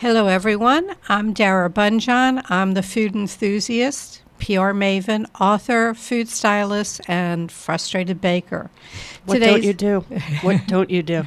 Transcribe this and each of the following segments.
Hello, everyone. I'm Dara Bunjon. I'm the Food Enthusiast, PR maven, author, food stylist, and frustrated baker. What don't you do? What don't you do?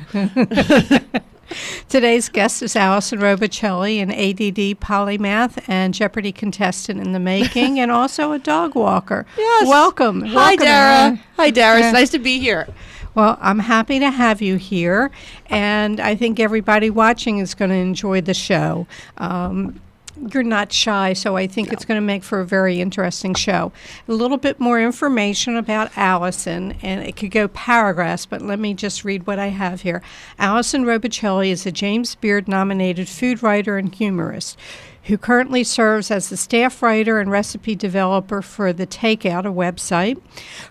Today's guest is Allison Robicelli, an ADD polymath and Jeopardy contestant in the making, and also a dog walker. Yes. Welcome. Hi, Dara. Hi, Dara. It's nice to be here. Well, I'm happy to have you here, and I think everybody watching is going to enjoy the show. You're not shy, so I think it's going to make for a very interesting show. A little bit more information about Allison, and it could go paragraphs, but let me just read what I have here. Allison Robicelli is a James Beard-nominated food writer and humorist who currently serves as the staff writer and recipe developer for the Takeout, a website.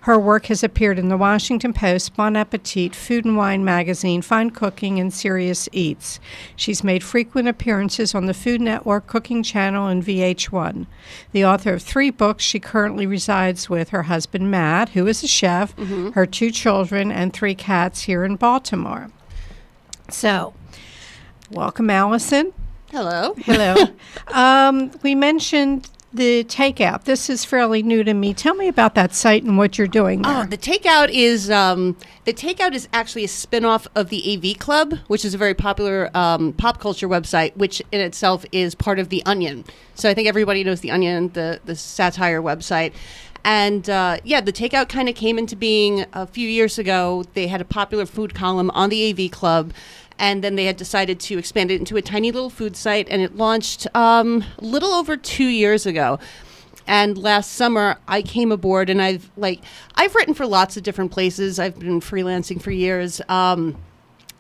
Her work has appeared in the Washington Post, Bon Appetit, Food and Wine magazine, Fine Cooking, and Serious Eats. She's made frequent appearances on the Food Network, Cooking Channel, and VH1. The author of 3 books, she currently resides with her husband, Matt, who is a chef, her 2 children, and 3 cats here in Baltimore. So, welcome, Allison. Hello. Hello. We mentioned the Takeout. This is fairly new to me. Tell me about that site and what you're doing there. Oh, the Takeout is actually a spinoff of the AV Club, which is a very popular pop culture website, which in itself is part of The Onion. So I think everybody knows The Onion, the satire website. And the Takeout kind of came into being a few years ago. They had a popular food column on the AV Club. And then they had decided to expand it into a tiny little food site, and it launched a little over 2 years ago. And last summer, I came aboard, and I've written for lots of different places. I've been freelancing for years.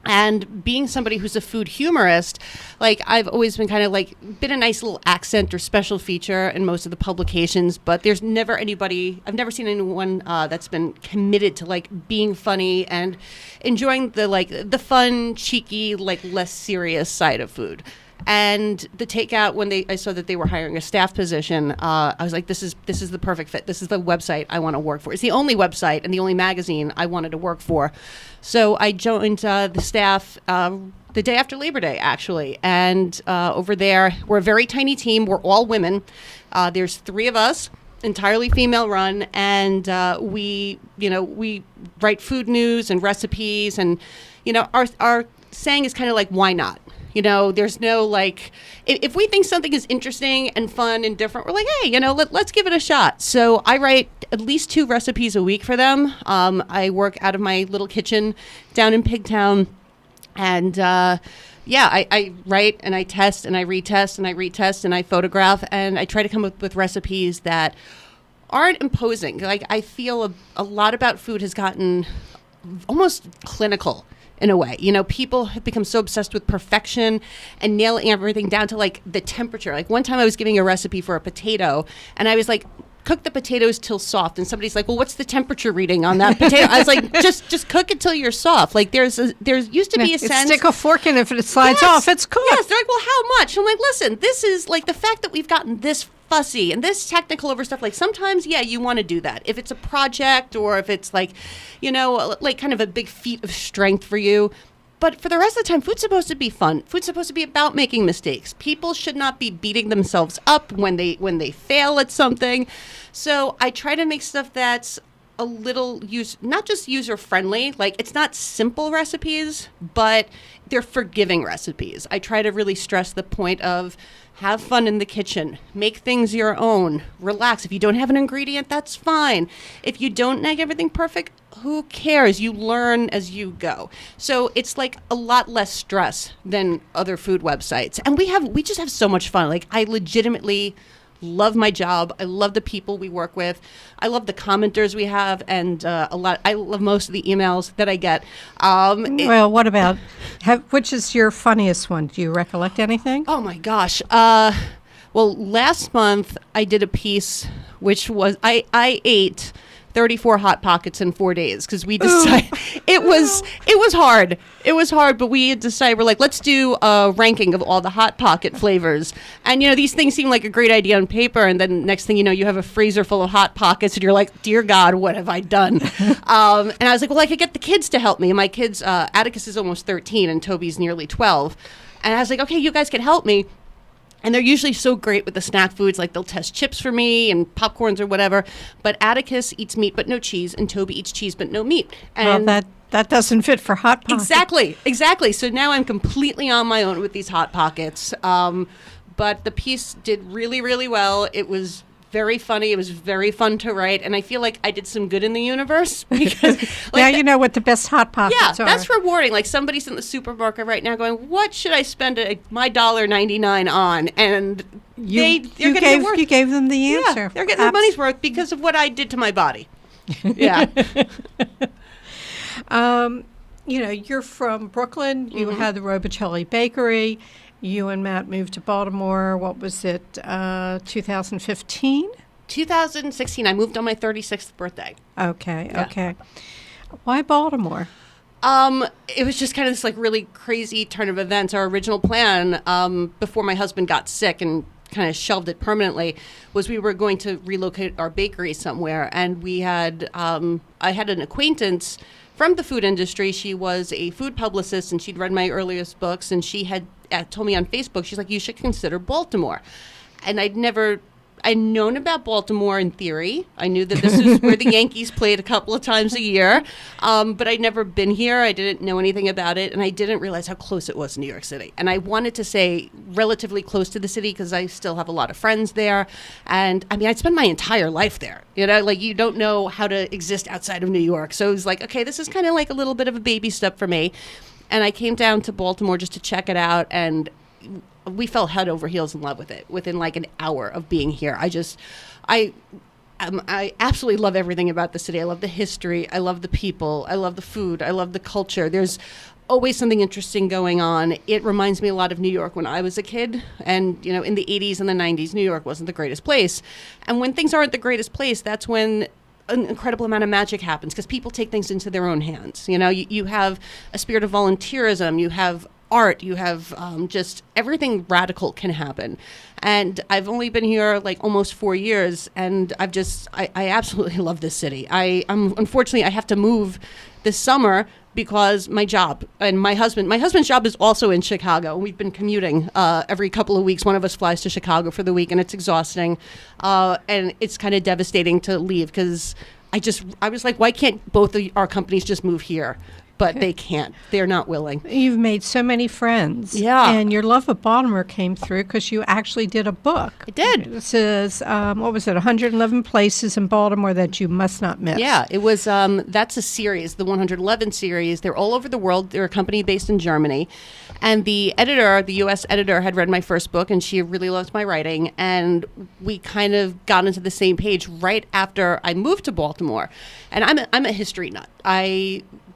And being somebody who's a food humorist, I've always been been a nice little accent or special feature in most of the publications, but there's never anybody, I've never seen anyone that's been committed to being funny and enjoying the fun, cheeky, less serious side of food. And the Takeout, when I saw that they were hiring a staff position, I was like, this is the perfect fit. This is the website I want to work for. It's the only website and the only magazine I wanted to work for. So I joined the staff the day after Labor Day, actually. And over there, we're a very tiny team. We're all women. There's 3 of us, entirely female run, and we write food news and recipes, and our saying is kind of why not? There's no if we think something is interesting and fun and different, we're like, hey, let's give it a shot. So I write at least 2 recipes a week for them. I work out of my little kitchen down in Pigtown. And I write and I test and I retest and I retest and I photograph, and I try to come up with recipes that aren't imposing. I feel a lot about food has gotten almost clinical in a way. People have become so obsessed with perfection and nailing everything down to the temperature. One time I was giving a recipe for a potato, and I was cook the potatoes till soft, and somebody's like, well, what's the temperature reading on that potato? I was like, just cook it till you're soft. There used to be a sense, stick a fork in it, if it slides off, it's cooked. Yes, they're like, well, how much? I'm like, listen, this is the fact that we've gotten this fussy and this technical over stuff. Sometimes, you want to do that if it's a project, or if it's kind of a big feat of strength for you. But for the rest of the time, food's supposed to be fun. Food's supposed to be about making mistakes. People should not be beating themselves up when they fail at something. So I try to make stuff that's a little not just user friendly. It's not simple recipes, but they're forgiving recipes. I try to really stress the point of have fun in the kitchen, make things your own, relax. If you don't have an ingredient, that's fine. If you don't make everything perfect, who cares? You learn as you go. So it's a lot less stress than other food websites. And we just have so much fun. I legitimately love my job. I love the people we work with. I love the commenters we have, and I love most of the emails that I get. Well, what about, which is your funniest one? Do you recollect anything? Oh my gosh. Well, last month I did a piece which was, I ate 34 Hot Pockets in 4 days because we decided it was hard. It was hard, but we had decided, we're like, let's do a ranking of all the Hot Pocket flavors. And, these things seem like a great idea on paper. And then next thing you know, you have a freezer full of Hot Pockets and you're like, dear God, what have I done? And I was like, well, I could get the kids to help me. And my kids, Atticus is almost 13 and Toby's nearly 12. And I was like, okay, you guys can help me. And they're usually so great with the snack foods, like they'll test chips for me and popcorns or whatever. But Atticus eats meat but no cheese, and Toby eats cheese but no meat. And well, that doesn't fit for Hot Pockets. Exactly. So now I'm completely on my own with these Hot Pockets. But the piece did really, really well. It was very funny. It was very fun to write. And I feel like I did some good in the universe. Because now you know what the best Hot Pockets are. Yeah, that's rewarding. Like somebody's in the supermarket right now going, what should I spend my $1.99 on? And you gave them the answer. Yeah, they're getting their money's worth because of what I did to my body. Yeah. You're from Brooklyn. You had the Robitaille Bakery. You and Matt moved to Baltimore. What was it, 2015? 2016. I moved on my 36th birthday. Okay. Why Baltimore? It was just kind of this like really crazy turn of events. Our original plan, before my husband got sick and kind of shelved it permanently, was we were going to relocate our bakery somewhere. And we had, I had an acquaintance from the food industry. She was a food publicist, and she'd read my earliest books, and she had told me on Facebook, she's like, you should consider Baltimore. And I'd known about Baltimore in theory. I knew that this is where the Yankees played a couple of times a year, but I'd never been here. I didn't know anything about it, and I didn't realize how close it was to New York City. And I wanted to say relatively close to the city because I still have a lot of friends there. And I mean, I'd spent my entire life there. Like you don't know how to exist outside of New York. So it was like, okay, this is kind of like a little bit of a baby step for me. And I came down to Baltimore just to check it out, and we fell head over heels in love with it within like an hour of being here. I absolutely love everything about the city. I love the history. I love the people. I love the food. I love the culture. There's always something interesting going on. It reminds me a lot of New York when I was a kid. And, in the 80s and the 90s, New York wasn't the greatest place. And when things aren't the greatest place, that's when an incredible amount of magic happens because people take things into their own hands. You have a spirit of volunteerism. You have art, you have just everything radical can happen. And I've only been here like almost 4 years, and I absolutely love this city. Unfortunately, I have to move this summer because my job and my husband's job is also in Chicago. And we've been commuting every couple of weeks. One of us flies to Chicago for the week, and it's exhausting. And it's kind of devastating to leave because I was like, why can't both of our companies just move here? But they can't. They're not willing. You've made so many friends. Yeah. And your love of Baltimore came through because you actually did a book. I did. It says, 111 places in Baltimore that you must not miss. Yeah, it was, that's a series, the 111 series. They're all over the world. They're a company based in Germany. And the U.S. editor, had read my first book, and she really loved my writing. And we kind of got into the same page right after I moved to Baltimore. And I'm a history nut.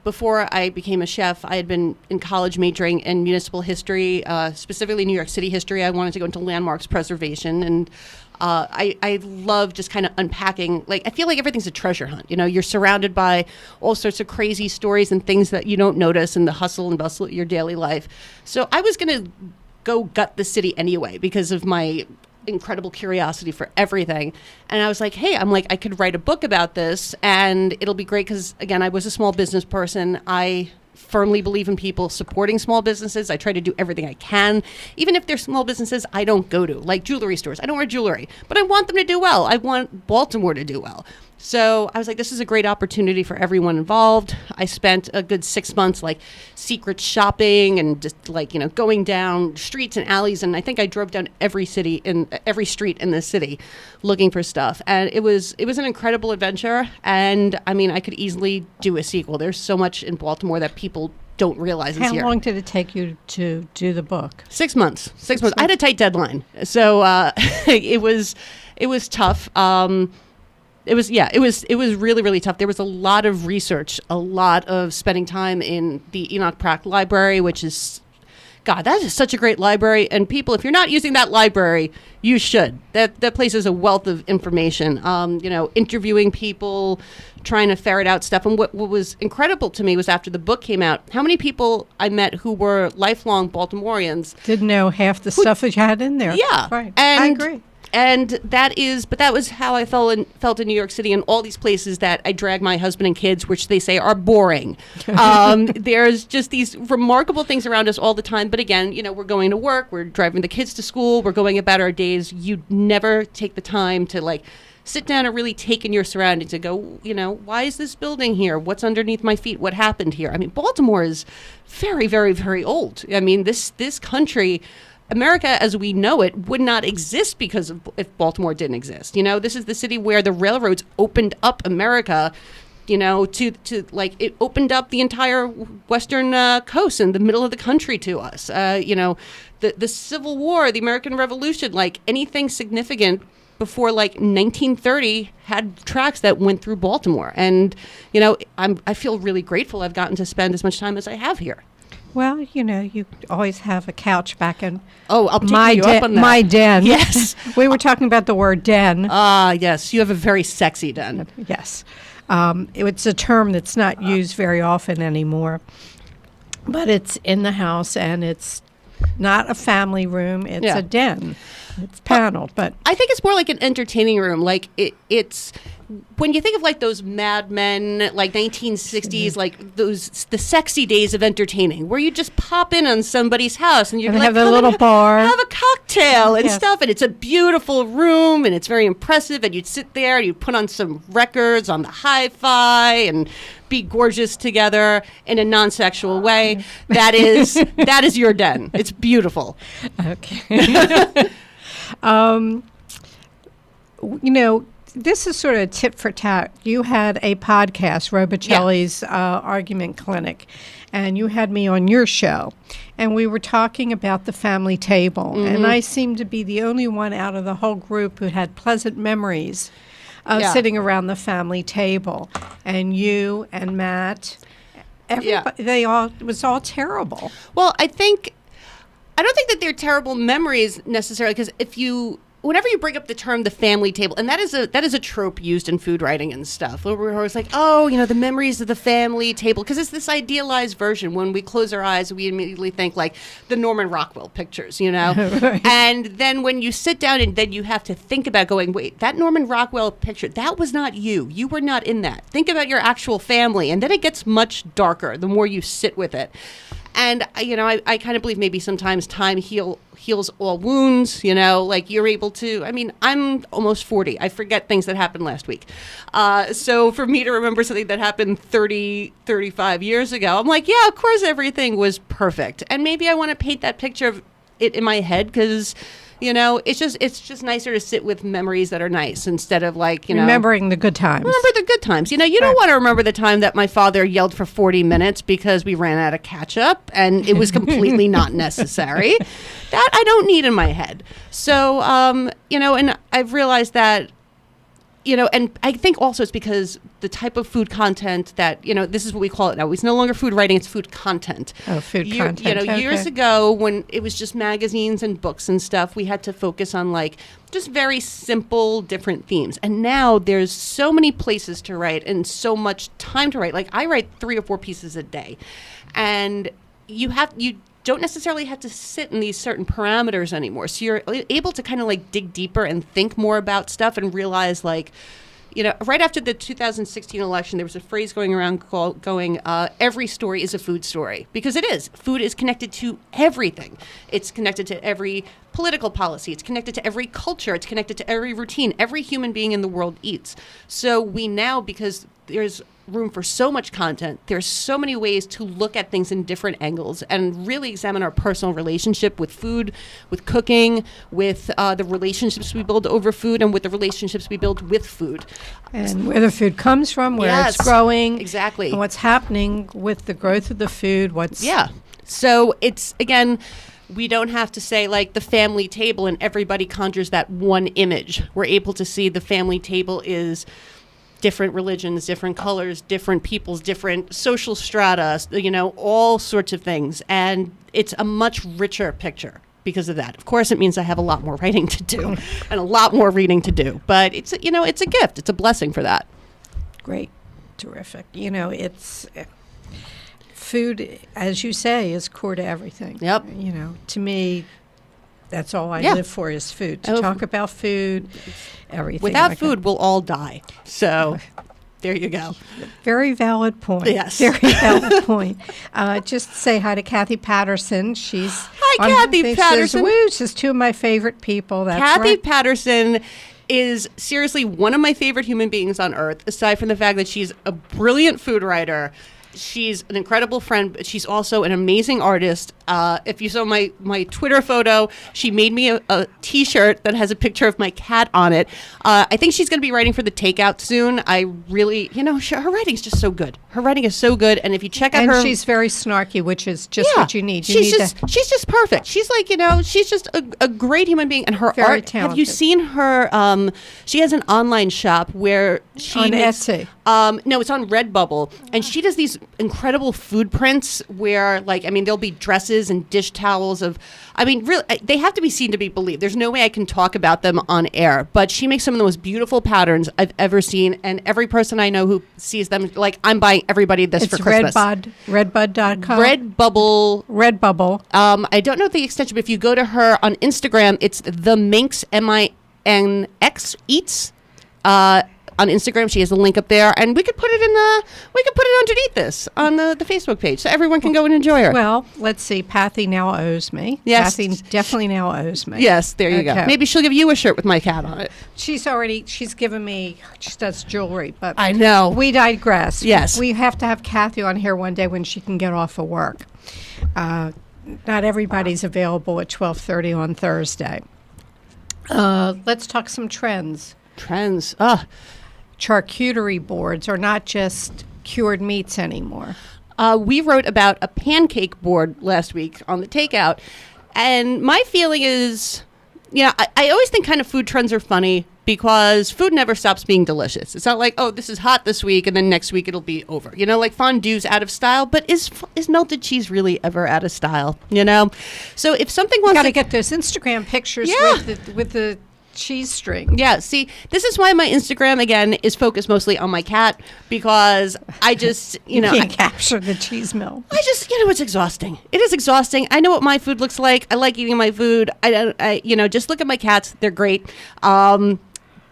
Before I became a chef, I had been in college majoring in municipal history, specifically New York City history. I wanted to go into landmarks preservation, and I love just kind of unpacking. Like, I feel like everything's a treasure hunt. You're surrounded by all sorts of crazy stories and things that you don't notice in the hustle and bustle of your daily life. So I was going to go gut the city anyway because of my incredible curiosity for everything. And I was like, hey, I could write a book about this, and it'll be great because, again, I was a small business person. I firmly believe in people supporting small businesses. I try to do everything I can, even if they're small businesses I don't go to, like jewelry stores. I don't wear jewelry, but I want them to do well. I want Baltimore to do well. So I was like, this is a great opportunity for everyone involved. I spent a good 6 months like secret shopping and just like, going down streets and alleys. And I think I drove down every street in the city looking for stuff. And it was an incredible adventure. And I mean, I could easily do a sequel. There's so much in Baltimore that people don't tough. How long did it take you to do the book? 6 months. 6 months. I had a tight deadline. So it was tough. It was really, really tough. There was a lot of research, a lot of spending time in the Enoch Pratt Library, which is, God, that is such a great library. And people, if you're not using that library, you should. That place is a wealth of information. Interviewing people, trying to ferret out stuff. And what was incredible to me was after the book came out, how many people I met who were lifelong Baltimoreans. Didn't know half the stuff that you had in there. Yeah. Right. And I agree. And that was how I felt in New York City and all these places that I drag my husband and kids, which they say are boring. There's just these remarkable things around us all the time. But again, we're going to work, we're driving the kids to school, we're going about our days. You never take the time to sit down and really take in your surroundings and go, why is this building here? What's underneath my feet? What happened here? I mean, Baltimore is very, very, very old. I mean, this country, America as we know it, would not exist if Baltimore didn't exist. This is the city where the railroads opened up America, it opened up the entire western coast and the middle of the country to us. The Civil War, the American Revolution, anything significant before 1930 had tracks that went through Baltimore. And, I feel really grateful I've gotten to spend as much time as I have here. Well, you always have a couch back in I'll take you up on that. My den. Yes. We were talking about the word den. Yes. You have a very sexy den. Yes. It's a term that's not used very often anymore. But it's in the house, and it's not a family room. It's a den. It's paneled, but I think it's more like an entertaining room. It's when you think of those Mad Men, 1960s, the sexy days of entertaining, where you just pop in on somebody's house and you have a little bar, have a cocktail and stuff, and it's a beautiful room and it's very impressive. And you'd sit there and you'd put on some records on the hi-fi and be gorgeous together in a non-sexual way. That is your den. It's beautiful. Okay. This is sort of a tit for tat. You had a podcast, Robicelli's Argument Clinic, and you had me on your show, and we were talking about the family table, and I seemed to be the only one out of the whole group who had pleasant memories of sitting around the family table, and you and Matt, everybody, it was all terrible. Well, I don't think that they're terrible memories necessarily, because whenever you bring up the term the family table, and that is a trope used in food writing and stuff, where we're always the memories of the family table, because it's this idealized version. When we close our eyes, we immediately think the Norman Rockwell pictures, Right. And then when you sit down and then you have to think about going, wait, that Norman Rockwell picture, that was not you. You were not in that. Think about your actual family, and then it gets much darker the more you sit with it. And, I kind of believe maybe sometimes time heals all wounds, you're able to, I'm almost 40. I forget things that happened last week. So for me to remember something that happened 35 years ago, I'm yeah, of course everything was perfect. And maybe I want to paint that picture of it in my head because, it's just nicer to sit with memories that are nice instead of remembering the good times. Remember the good times. You don't want to remember the time that my father yelled for 40 minutes because we ran out of ketchup and it was completely not necessary. That I don't need in my head. So, and I've realized that, and I think also it's because the type of food content that, this is what we call it now. It's no longer food writing, it's food content. Oh, food content. Years ago when it was just magazines and books and stuff, we had to focus on just very simple, different themes. And now there's so many places to write and so much time to write. I write 3 or 4 pieces a day. And you don't necessarily have to sit in these certain parameters anymore. So you're able to kind of dig deeper and think more about stuff and realize right after the 2016 election, there was a phrase going around every story is a food story, because it is. Food is connected to everything. It's connected to every political policy. It's connected to every culture. It's connected to every routine. Every human being in the world eats. So we now, because there's room for so much content, there's so many ways to look at things in different angles and really examine our personal relationship with food, with cooking, with the relationships we build over food, and with the relationships we build with food. And where the food comes from, where it's growing. Exactly. And what's happening with the growth of the food. So it's, again, we don't have to say the family table and everybody conjures that one image. We're able to see the family table is different religions, different colors, different peoples, different social strata, all sorts of things. And it's a much richer picture because of that. Of course, it means I have a lot more writing to do and a lot more reading to do. But it's a gift. It's a blessing for that. Great. Terrific. It's food, as you say, is core to everything. Yep. To me, That's all I Yeah. live for is food. To talk about food, everything. Without like food, we'll all die. So there you go. Very valid point. Yes. Very valid point. Just say hi to Kathy Patterson. She's Hi, Kathy Patterson. She's two of my favorite people. That's Kathy right. Patterson is seriously one of my favorite human beings on earth, aside from the fact that she's a brilliant food writer. She's an incredible friend, but she's also an amazing artist. If you saw my Twitter photo, she made me a T-shirt that has a picture of my cat on it. I think she's going to be writing for the Takeout soon. I really, her writing's just so good. Her writing is so good, and if you check out And her, she's very snarky, which is just what you need. she's just perfect. She's like, she's just a great human being, and her Very art. talented. Have you seen her? She has an online shop where she On makes, Etsy. no, it's on Redbubble, and she does these incredible food prints where, there'll be dresses and dish towels really, they have to be seen to be believed. There's no way I can talk about them on air, but she makes some of the most beautiful patterns I've ever seen, and every person I know who sees them, I'm buying everybody this for Christmas. Redbud.com. Redbubble. Redbubble. I don't know the extension, but if you go to her on Instagram, it's the Minx, MINX Eats. On Instagram, she has a link up there, and we could put it underneath this on the Facebook page, so everyone can go and enjoy her. Well, let's see. Patty now owes me. Yes. Patty definitely now owes me. Yes, there you go. Okay. Maybe she'll give you a shirt with my cat on it. She's given me, she does jewelry, but I know. we digress. Yes. We have to have Kathy on here one day when she can get off of work. Not everybody's available at 12:30 on Thursday. Let's talk some trends. Trends. Charcuterie boards are not just cured meats anymore. We wrote about a pancake board last week on the Takeout, and my feeling is, I always think kind of food trends are funny because food never stops being delicious. It's not like, oh, this is hot this week and then next week it'll be over. Like fondue's out of style, but is melted cheese really ever out of style? So if something wants Got to get those Instagram pictures with the cheese string. Yeah, see, this is why my Instagram, again, is focused mostly on my cat, because I just, You can't capture the cheese mill. I just, it's exhausting. It is exhausting. I know what my food looks like. I like eating my food. Just look at my cats. They're great.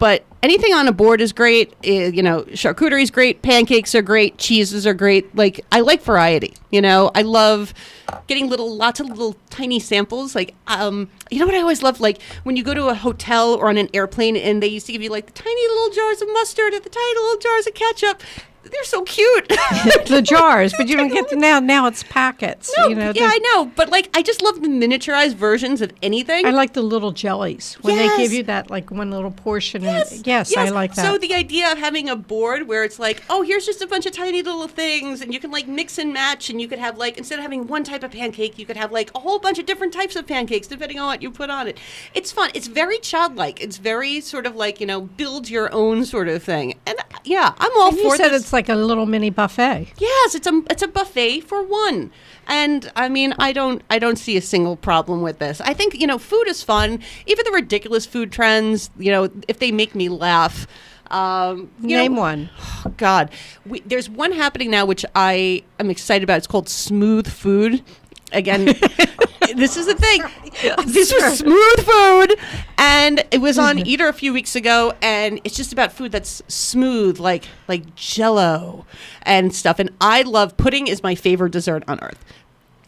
But anything on a board is great. Charcuterie is great. Pancakes are great. Cheeses are great. I like variety. I love getting lots of little tiny samples. What I always love? When you go to a hotel or on an airplane and they used to give you the tiny little jars of mustard and the tiny little jars of ketchup. They're so cute. The jars, but you don't get them now. Now it's packets. No, I know. But I just love the miniaturized versions of anything. I like the little jellies when they give you that one little portion. Yes, I like that. So the idea of having a board where it's here's just a bunch of tiny little things, and you can mix and match, and you could have instead of having one type of pancake, you could have a whole bunch of different types of pancakes depending on what you put on it. It's fun. It's very childlike. It's very sort of build your own sort of thing. And I'm all for you said this. It's like a little mini buffet. Yes, it's a buffet for one. And I don't see a single problem with this. I think, food is fun. Even the ridiculous food trends, if they make me laugh. Name one. Oh, God. There's one happening now which I am excited about. It's called smooth food. Again, this is the thing. This was smooth food, and it was on Eater a few weeks ago, and it's just about food that's smooth, like Jell-O and stuff. And I love pudding. Is my favorite dessert on earth.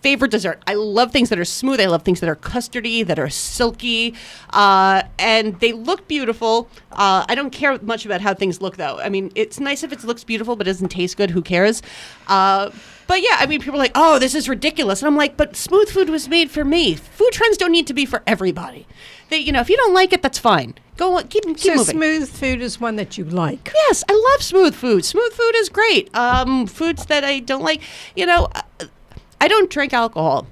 Favorite dessert. I love things that are smooth. I love things that are custardy, that are silky, and they look beautiful. I don't care much about how things look, though. It's nice if it looks beautiful, but doesn't taste good. Who cares? But yeah, people are like, oh, this is ridiculous. And I'm like, but smooth food was made for me. Food trends don't need to be for everybody. If you don't like it, that's fine. Go on, keep so moving. Smooth food is one that you like. Yes, I love smooth food. Smooth food is great. Foods that I don't like, I don't drink alcohol,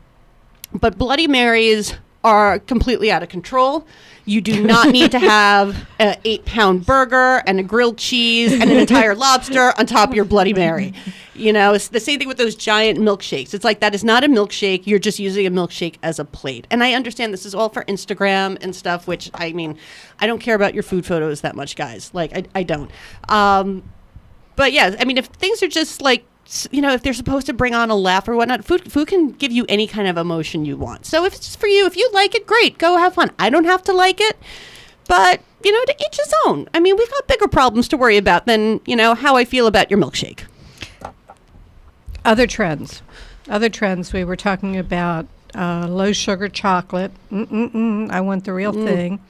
but Bloody Marys are completely out of control. You do not need to have an 8-pound burger and a grilled cheese and an entire lobster on top of your Bloody Mary. It's the same thing with those giant milkshakes. It's that is not a milkshake. You're just using a milkshake as a plate. And I understand this is all for Instagram and stuff, which, I don't care about your food photos that much, guys. I don't. But yeah, if things are just if they're supposed to bring on a laugh or whatnot, food can give you any kind of emotion you want. So if it's for you, if you like it, great, go have fun. I don't have to like it, but to each his own. I mean, we've got bigger problems to worry about than, how I feel about your milkshake. Other trends. We were talking about low sugar chocolate. I want the real thing.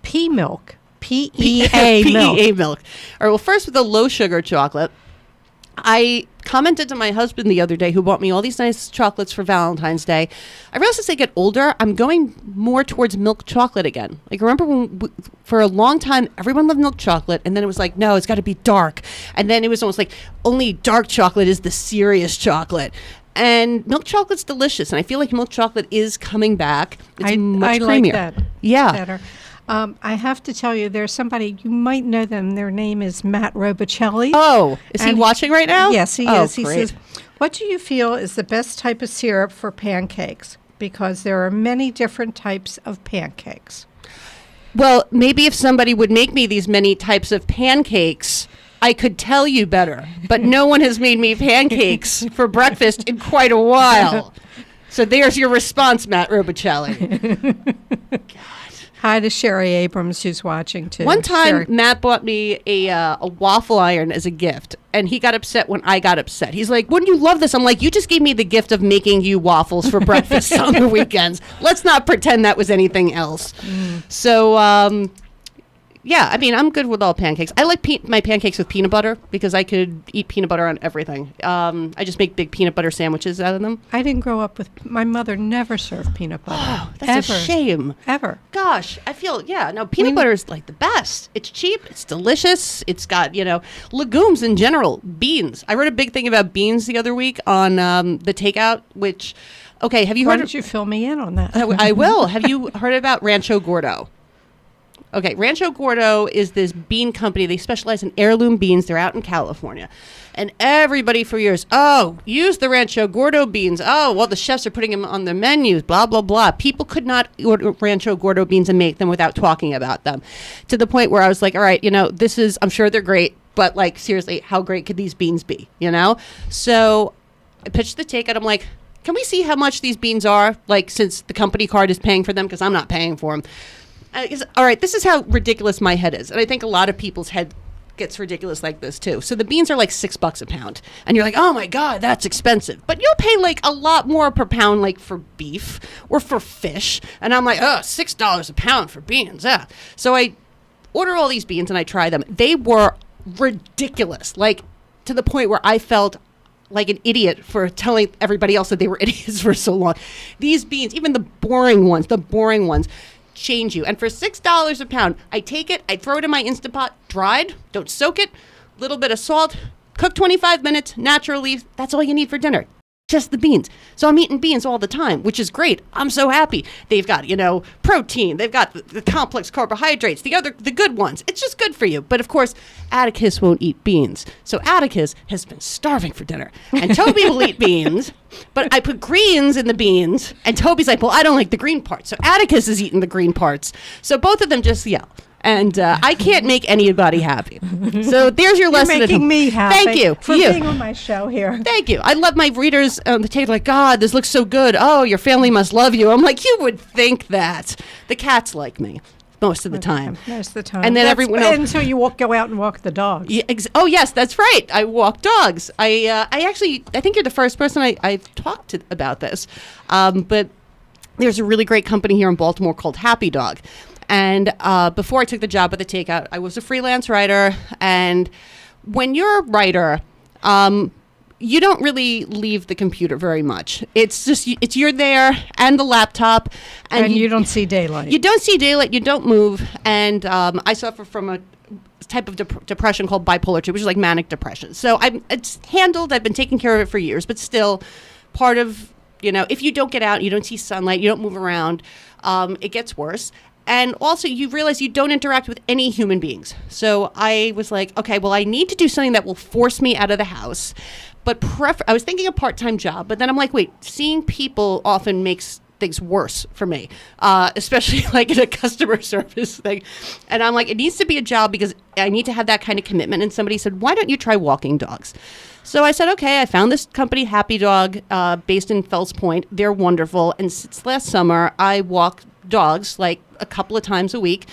Pea milk. PEA milk. PEA milk. All right, well, first with the low sugar chocolate, I commented to my husband the other day, who bought me all these nice chocolates for Valentine's Day. I realized as I get older, I'm going more towards milk chocolate again. Like, remember when for a long time, everyone loved milk chocolate, and then it was like, no, it's got to be dark. And then it was almost like only dark chocolate is the serious chocolate. And milk chocolate's delicious, and I feel like milk chocolate is coming back. It's much creamier. Like that. Yeah. Better. I have to tell you, there's somebody, you might know them. Their name is Matt Robicelli. Oh, is he watching right now? Yes, he is. He great. says, what do you feel is the best type of syrup for pancakes? Because there are many different types of pancakes. Well, maybe if somebody would make me these many types of pancakes, I could tell you better. But no one has made me pancakes for breakfast in quite a while. So there's your response, Matt Robicelli. Hi to Sherry Abrams, who's watching too. One time, Sherry. Matt bought me a waffle iron as a gift, and he got upset when I got upset. He's like, wouldn't you love this? I'm like, you just gave me the gift of making you waffles for breakfast on the weekends. Let's not pretend that was anything else. So, yeah, I mean, I'm good with all pancakes. I like my pancakes with peanut butter because I could eat peanut butter on everything. I just make big peanut butter sandwiches out of them. I didn't grow up with, my mother never served peanut butter. Oh, that's a shame. Ever. Gosh, I feel, peanut butter is like the best. It's cheap, it's delicious, it's got, legumes in general, beans. I wrote a big thing about beans the other week on the Takeout, which, okay, have you heard? Why don't you fill me in on that? I will. Have you heard about Rancho Gordo? Okay, Rancho Gordo is this bean company. They specialize in heirloom beans. They're out in California. And everybody for years, use the Rancho Gordo beans. Oh, well, the chefs are putting them on their menus, blah, blah, blah. People could not order Rancho Gordo beans and make them without talking about them. To the point where I was like, all right, this is, I'm sure they're great, but like, seriously, how great could these beans be, So I pitched the Takeout. I'm like, can we see how much these beans are? Like, since the company card is paying for them, because I'm not paying for them. All right, this is how ridiculous my head is. And I think a lot of people's head gets ridiculous like this, too. So the beans are like $6 a pound. And you're like, oh, my God, that's expensive. But you'll pay like a lot more per pound, like for beef or for fish. And I'm like, $6 a pound for beans. Yeah. So I order all these beans and I try them. They were ridiculous, like to the point where I felt like an idiot for telling everybody else that they were idiots for so long. These beans, even the boring ones, change you. And for $6 a pound, I take it, I throw it in my Instapot, dried, don't soak it, little bit of salt, cook 25 minutes, natural leaves. That's all you need for dinner. Just the beans. So I'm eating beans all the time, which is great. I'm so happy. They've got, protein. They've got the complex carbohydrates, the good ones. It's just good for you. But of course, Atticus won't eat beans. So Atticus has been starving for dinner. And Toby will eat beans, but I put greens in the beans. And Toby's like, well, I don't like the green parts. So Atticus is eating the green parts. So both of them just yell. And I can't make anybody happy. So there's your lesson. You're making me happy. Thank you. For being on my show here. Thank you. I love my readers on the table like, God, this looks so good. Oh, your family must love you. I'm like, you would think that. The cats like me most of the time. Most of the time. And then everyone else. Until you go out and walk the dogs. Yeah, oh, yes, that's right. I walk dogs. I think you're the first person I've talked to about this. But there's a really great company here in Baltimore called Happy Dog. And before I took the job at the Takeout, I was a freelance writer. And when you're a writer, you don't really leave the computer very much. It's just, you're there and the laptop. And you don't see daylight. You don't see daylight. You don't move. And I suffer from a type of depression called bipolar 2, which is like manic depression. So it's handled. I've been taking care of it for years. But still, part of, if you don't get out, you don't see sunlight, you don't move around, it gets worse. And also, you realize you don't interact with any human beings. So I was like, okay, well, I need to do something that will force me out of the house. But I was thinking a part-time job. But then I'm like, wait, seeing people often makes things worse for me, especially like in a customer service thing. And I'm like, it needs to be a job because I need to have that kind of commitment. And somebody said, why don't you try walking dogs? So I said, okay, I found this company, Happy Dog, based in Fells Point. They're wonderful. And since last summer, I walk dogs like a couple of times a week.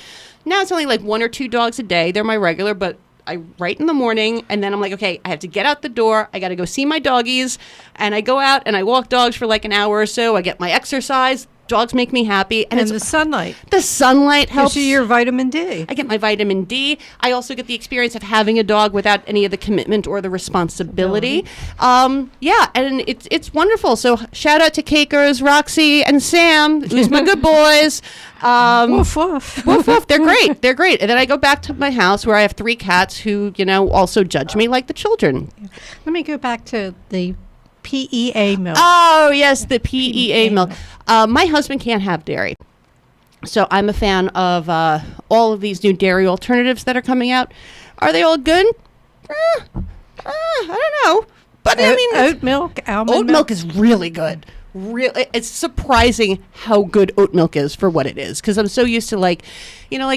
Now it's only like 1 or 2 dogs a day. They're my regular, but I write in the morning, and then I'm like, okay, I have to get out the door. I got to go see my doggies, and I go out and I walk dogs for like an hour or so. I get my exercise. Dogs make me happy. And the sunlight. The sunlight helps. Gives you your vitamin D. I get my vitamin D. I also get the experience of having a dog without any of the commitment or the responsibility. Yeah, and it's wonderful. So shout out to Cakers, Roxy, and Sam, who's my good boys. Woof, woof. Woof, woof. They're great. They're great. And then I go back to my house where I have 3 cats who, also judge me like the children. Let me go back to the PEA milk. Oh, yes, the PEA milk. My husband can't have dairy. So I'm a fan of all of these new dairy alternatives that are coming out. Are they all good? I don't know. But I mean, oat milk, almond oat milk is really good. It's surprising how good oat milk is for what it is. Because I'm so used to like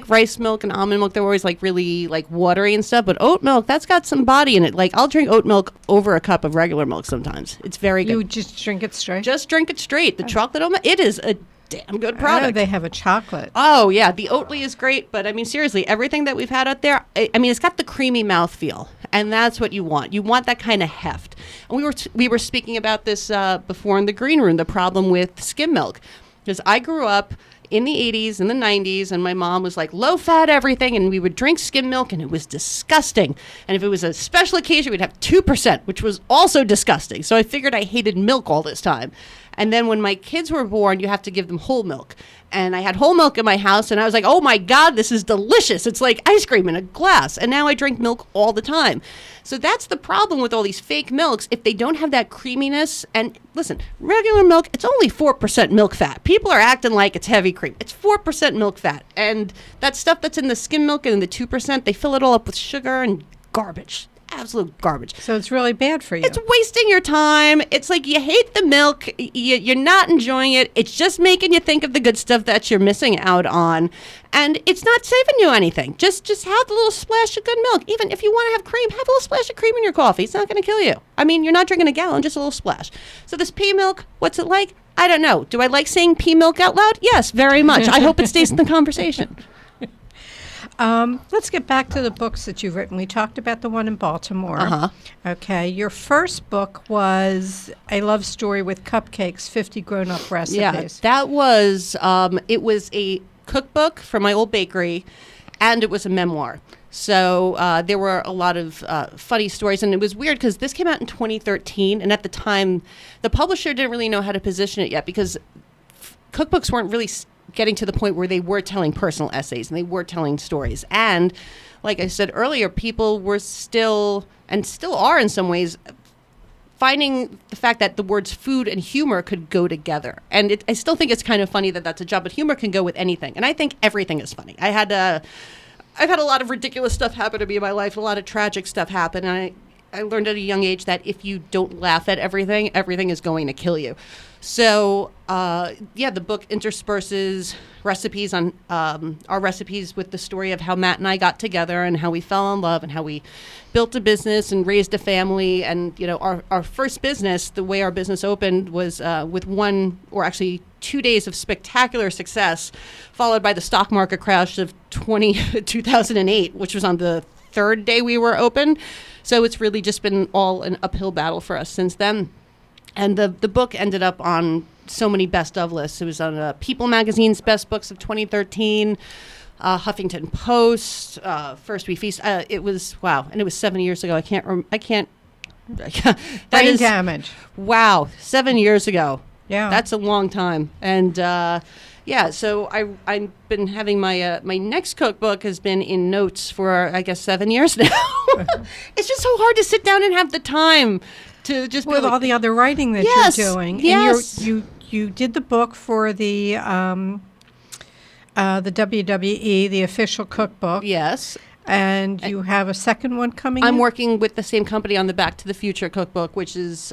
rice milk and almond milk. They're always like really like watery and stuff. But oat milk, that's got some body in it. Like I'll drink oat milk over a cup of regular milk sometimes. It's very good. You just drink it straight? Just drink it straight. The chocolate oat milk, it is a damn good product. I know they have a chocolate. Oh, yeah. The Oatly is great. But I mean, seriously, everything that we've had out there, I mean, it's got the creamy mouthfeel. And that's what you want. You want that kind of heft. And we were speaking about this before in the green room, the problem with skim milk. Because I grew up in the 80s and the 90s, and my mom was like, low-fat everything, and we would drink skim milk, and it was disgusting. And if it was a special occasion, we'd have 2%, which was also disgusting. So I figured I hated milk all this time. And then when my kids were born, you have to give them whole milk. And I had whole milk in my house, and I was like, oh, my God, this is delicious. It's like ice cream in a glass. And now I drink milk all the time. So that's the problem with all these fake milks. If they don't have that creaminess, and listen, regular milk, it's only 4% milk fat. People are acting like it's heavy cream. It's 4% milk fat. And that stuff that's in the skim milk and in the 2%, they fill it all up with sugar and garbage. Absolute garbage. So it's really bad for you. It's wasting your time. It's like you hate the milk. You're not enjoying it. It's just making you think of the good stuff that you're missing out on. And it's not saving you anything. Just have a little splash of good milk. Even if you want to have cream, have a little splash of cream in your coffee. It's not going to kill you. I mean, you're not drinking a gallon, just a little splash. So this pea milk, what's it like? I don't know. Do I like saying pea milk out loud? Yes, very much. I hope it stays in the conversation. Let's get back to the books that you've written. We talked about the one in Baltimore. Uh-huh. Okay. Your first book was a love story with cupcakes, 50 grown-up recipes. Yeah, that was, it was a cookbook from my old bakery, and it was a memoir. So there were a lot of funny stories, and it was weird because this came out in 2013, and at the time, the publisher didn't really know how to position it yet because cookbooks weren't really getting to the point where they were telling personal essays and they were telling stories. And like I said earlier, people were still, and still are in some ways, finding the fact that the words food and humor could go together. And I still think it's kind of funny that that's a job, but humor can go with anything. And I think everything is funny. I've had a lot of ridiculous stuff happen to me in my life, a lot of tragic stuff happen. And I learned at a young age that if you don't laugh at everything is going to kill you. So, the book intersperses recipes on our recipes with the story of how Matt and I got together and how we fell in love and how we built a business and raised a family. And, our first business, the way our business opened was with 2 days of spectacular success, followed by the stock market crash of 2008, which was on the third day we were open. So it's really just been all an uphill battle for us since then. And the book ended up on so many best of lists. It was on People Magazine's Best Books of 2013, Huffington Post, First We Feast. It was, wow. And it was 7 years ago. Brain damage. Wow. 7 years ago. Yeah. That's a long time. And so I've been having my next cookbook has been in notes for, I guess, 7 years now. It's just so hard to sit down and have the time to just with all the other writing that you're doing. Yes. And you did the book for the WWE, the official cookbook. Yes. And you have a second one coming I'm in? working with the same company on the Back to the Future cookbook, which is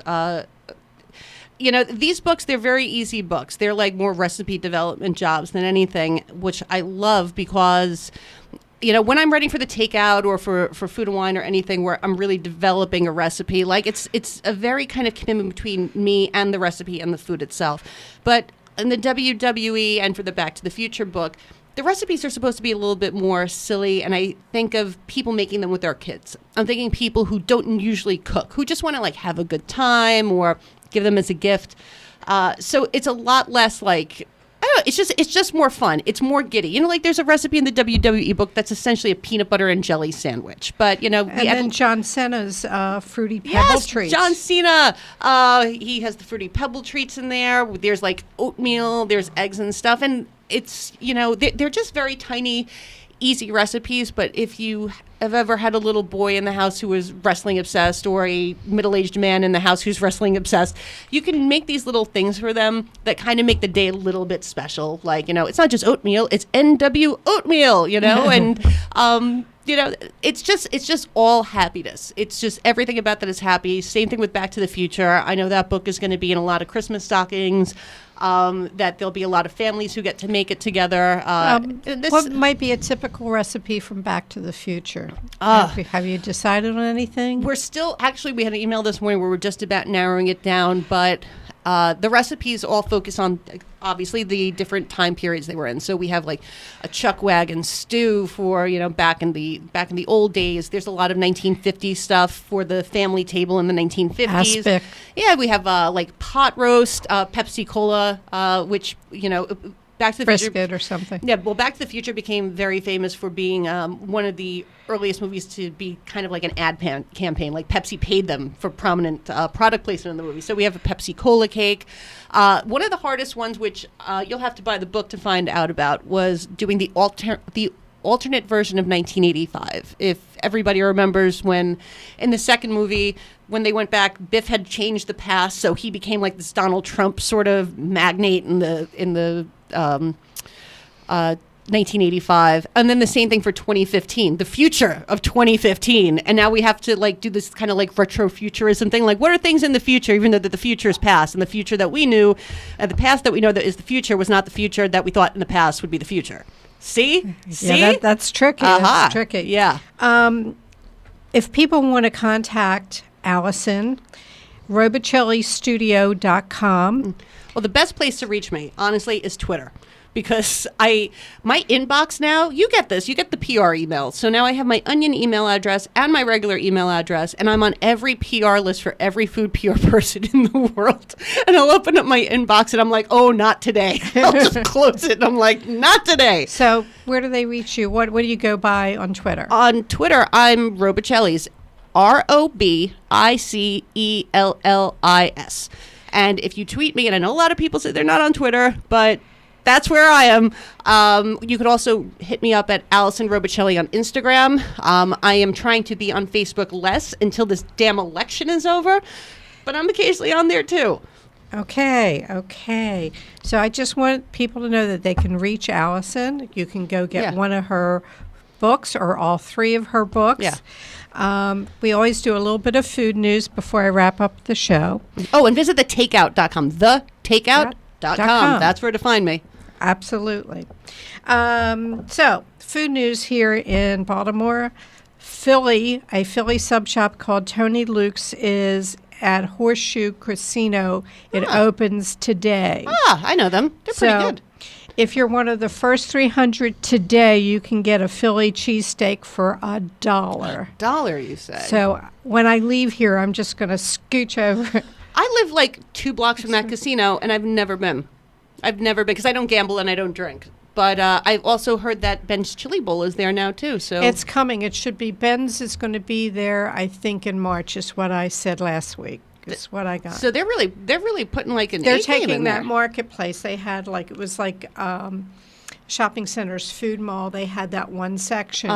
these books, they're very easy books. They're like more recipe development jobs than anything, which I love because, when I'm writing for the Takeout or for Food and Wine or anything where I'm really developing a recipe, like it's a very kind of commitment between me and the recipe and the food itself. But in the WWE and for the Back to the Future book, the recipes are supposed to be a little bit more silly, and I think of people making them with their kids. I'm thinking people who don't usually cook, who just want to like have a good time or give them as a gift. So it's a lot less like, I don't know, it's just more fun. It's more giddy. Like there's a recipe in the WWE book that's essentially a peanut butter and jelly sandwich. But, and then John Cena's Fruity Pebble Treats. John Cena. He has the Fruity Pebble Treats in there. There's like oatmeal, there's eggs and stuff. And it's, they're just very tiny, easy recipes. But if you have ever had a little boy in the house who was wrestling obsessed or a middle-aged man in the house who's wrestling obsessed, you can make these little things for them that kind of make the day a little bit special. Like, it's not just oatmeal, it's NW oatmeal, and it's just all happiness. It's just everything about that is happy. Same thing with Back to the Future. I know that book is going to be in a lot of Christmas stockings. That there'll be a lot of families who get to make it together. What might be a typical recipe from Back to the Future? Have you decided on anything? We're still, actually, we had an email this morning where we're just about narrowing it down, but the recipes all focus on, obviously, the different time periods they were in. So we have like a chuck wagon stew for, back in the old days. There's a lot of 1950s stuff for the family table in the 1950s. Aspic. Yeah, we have like pot roast, Pepsi Cola, which, Back to the Brisket Future or something. Yeah, well, Back to the Future became very famous for being one of the earliest movies to be kind of like an ad campaign. Like Pepsi paid them for prominent product placement in the movie. So we have a Pepsi Cola cake. One of the hardest ones, which you'll have to buy the book to find out about, was doing the alternate version of 1985. If everybody remembers when, in the second movie, when they went back, Biff had changed the past, so he became like this Donald Trump sort of magnate in the 1985, and then the same thing for 2015, the future of 2015, and now we have to like do this kind of like retrofuturism thing, like what are things in the future, even though that the future is past, and the future that we knew, and the past that we know that is the future was not the future that we thought in the past would be the future. See? Yeah, that's tricky. That's tricky. Yeah. If people want to contact Allison, Robicellistudio.com. Well, the best place to reach me, honestly, is Twitter. Because my inbox now, you get this, you get the PR email. So now I have my Onion email address and my regular email address, and I'm on every PR list for every food PR person in the world. And I'll open up my inbox and I'm like, oh, not today. I'll just close it. And I'm like, not today. So where do they reach you? What do you go by on Twitter? On Twitter, I'm Robicelli's, ROBICELLIS. And if you tweet me, and I know a lot of people say they're not on Twitter, but that's where I am. You could also hit me up at Allison Robicelli on Instagram. I am trying to be on Facebook less until this damn election is over, but I'm occasionally on there too. Okay. So I just want people to know that they can reach Allison. You can go get one of her books or all three of her books. Yeah. We always do a little bit of food news before I wrap up the show. Oh, and visit the takeout.com. The takeout.com. That's where to find me. Absolutely. So, food news here in Baltimore. A Philly sub shop called Tony Luke's is at Horseshoe Casino. It opens today. I know them. They're pretty good. If you're one of the first 300 today, you can get a Philly cheesesteak for $1. $1, you say? So when I leave here, I'm just going to scooch over. I live like 2 blocks from that casino, and I've never been. Because I don't gamble and I don't drink. But I've also heard that Ben's Chili Bowl is there now, too. So it's coming. It should be. Ben's is going to be there, I think, in March, is what I said last week. It's what I got. So they're really putting like an. They're taking that marketplace. They had like, it was like shopping centers, food mall. They had that one section,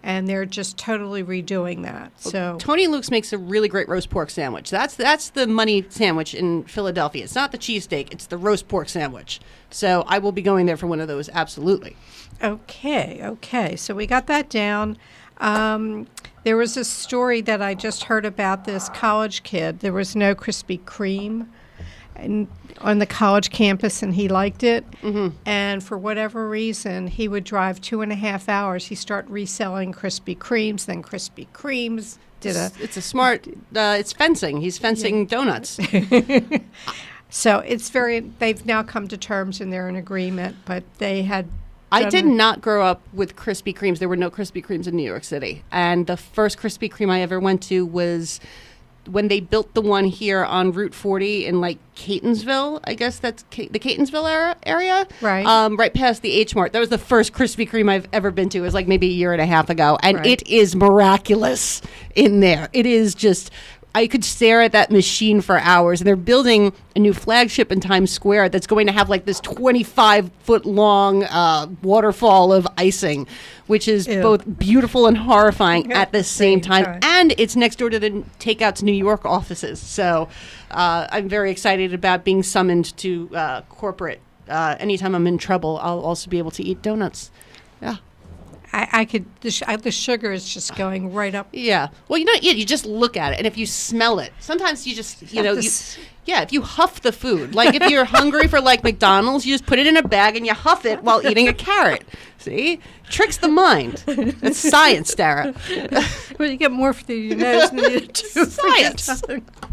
and they're just totally redoing that. So Tony Luke's makes a really great roast pork sandwich. That's the money sandwich in Philadelphia. It's not the cheesesteak. It's the roast pork sandwich. So I will be going there for one of those. Absolutely. Okay. So we got that down. There was a story that I just heard about this college kid. There was no Krispy Kreme. on the college campus, and he liked it. Mm-hmm. And for whatever reason, he would drive 2.5 hours. He started reselling Krispy Kremes, then Krispy Kremes. It's a smart. It's fencing. He's fencing donuts. So they've now come to terms and they're in agreement, but they had. I did not grow up with Krispy Kremes. There were no Krispy Kremes in New York City. And the first Krispy Kreme I ever went to was when they built the one here on Route 40 in like Catonsville. I guess that's the Catonsville area. Right. Right past the H Mart. That was the first Krispy Kreme I've ever been to. It was like maybe a year and a half ago. And Right. It is miraculous in there. It is just... I could stare at that machine for hours. And they're building a new flagship in Times Square that's going to have like this 25-foot long waterfall of icing, which is both beautiful and horrifying at the same time. And it's next door to the Takeout's New York offices. So I'm very excited about being summoned to corporate. Anytime I'm in trouble, I'll also be able to eat donuts. Yeah. I could. The sugar is just going right up. Yeah. Well, you don't eat it. You just look at it, and if you smell it, sometimes you just, if you huff the food. Like if you're hungry for like McDonald's, you just put it in a bag and you huff it while eating a carrot. See, tricks the mind. It's science, Dara. Well, you get more through your nose than you do Science. for your tongue.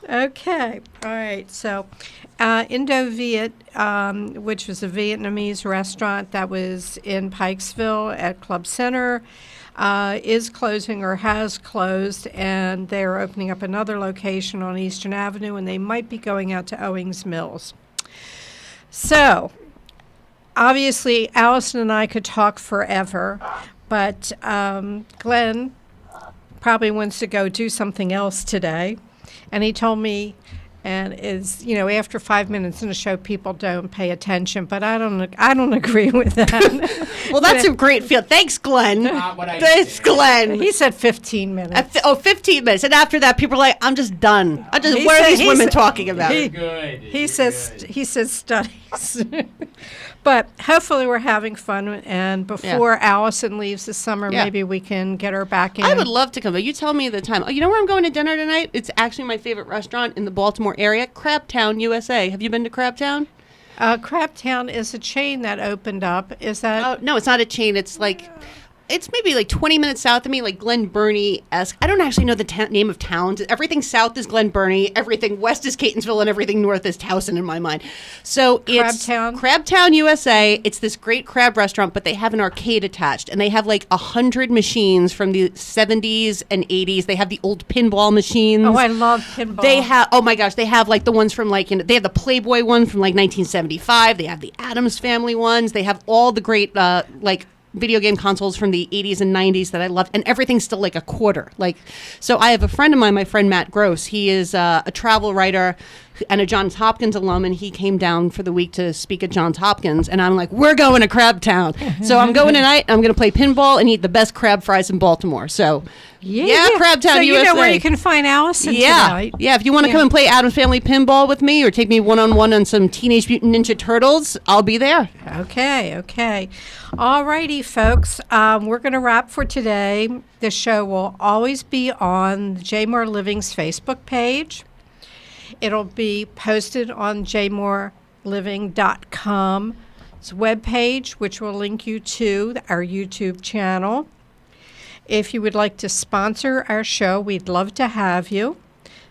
Okay. All right. So, Endo Viet, which was a Vietnamese restaurant that was in Pikesville at Club Center, is closing or has closed, and they're opening up another location on Eastern Avenue, and they might be going out to Owings Mills. So, obviously, Allison and I could talk forever, but Glenn probably wants to go do something else today. And he told me, and after 5 minutes in a show, people don't pay attention. But I don't agree with that. Well, that's a great feel. Thanks, Glenn. Thanks, Glenn. He said 15 minutes. 15 minutes. And after that, people are like, I'm just done. What are these women talking about? He says studies. But hopefully we're having fun, and before Allison leaves this summer, maybe we can get her back in. I would love to come, but you tell me the time. Oh, you know where I'm going to dinner tonight? It's actually my favorite restaurant in the Baltimore area, Crabtown, USA. Have you been to Crabtown? Crabtown is a chain that opened up. Is that? No, it's not a chain. It's like... It's maybe like 20 minutes south of me, like Glen Burnie-esque. I don't actually know the name of towns. Everything south is Glen Burnie, everything west is Catonsville, and everything north is Towson in my mind. So it's Crabtown, USA. It's this great crab restaurant, but they have an arcade attached, and they have like 100 machines from the 70s and 80s. They have the old pinball machines. Oh, I love pinball. They have, oh my gosh, they have like the ones from like, they have the Playboy one from like 1975. They have the Addams Family ones. They have all the great video game consoles from the 80s and 90s that I loved, and everything's still like a quarter. So I have a friend of mine, my friend Matt Gross. He is a travel writer and a Johns Hopkins alum, and he came down for the week to speak at Johns Hopkins, and I'm like, we're going to Crabtown. So I'm going tonight. I'm going to play pinball and eat the best crab fries in Baltimore. So Crabtown, so you USA. know where you can find Allison tonight. Yeah, if you want to come and play Addams Family Pinball with me or take me one-on-one on some Teenage Mutant Ninja Turtles, I'll be there. Okay. All righty, folks. We're going to wrap for today. The show will always be on the J Moore Living's Facebook page. It'll be posted on jmoreliving.com's webpage, which will link you to our YouTube channel. If you would like to sponsor our show, we'd love to have you.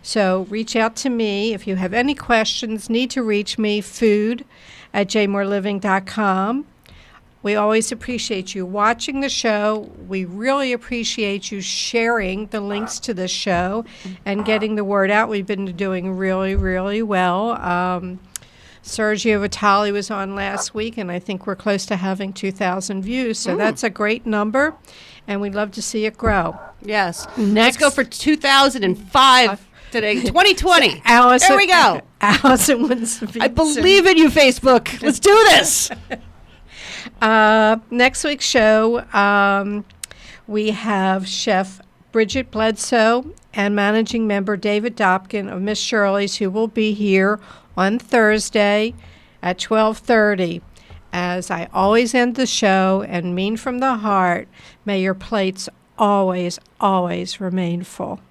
So reach out to me. If you have any questions, need to reach me, food@jmoreliving.com. We always appreciate you watching the show. We really appreciate you sharing the links to the show and getting the word out. We've been doing really, really well. Sergio Vitale was on last week, and I think we're close to having 2,000 views. So that's a great number, and we'd love to see it grow. Yes. Let's go for 2005 today, 2020. Allison, there we go. Allison wins the I believe in you, Facebook. Let's do this. Next week's show, we have Chef Bridget Bledsoe and Managing Member David Dopkin of Miss Shirley's, who will be here on Thursday at 12:30. As I always end the show and mean from the heart, may your plates always, always remain full.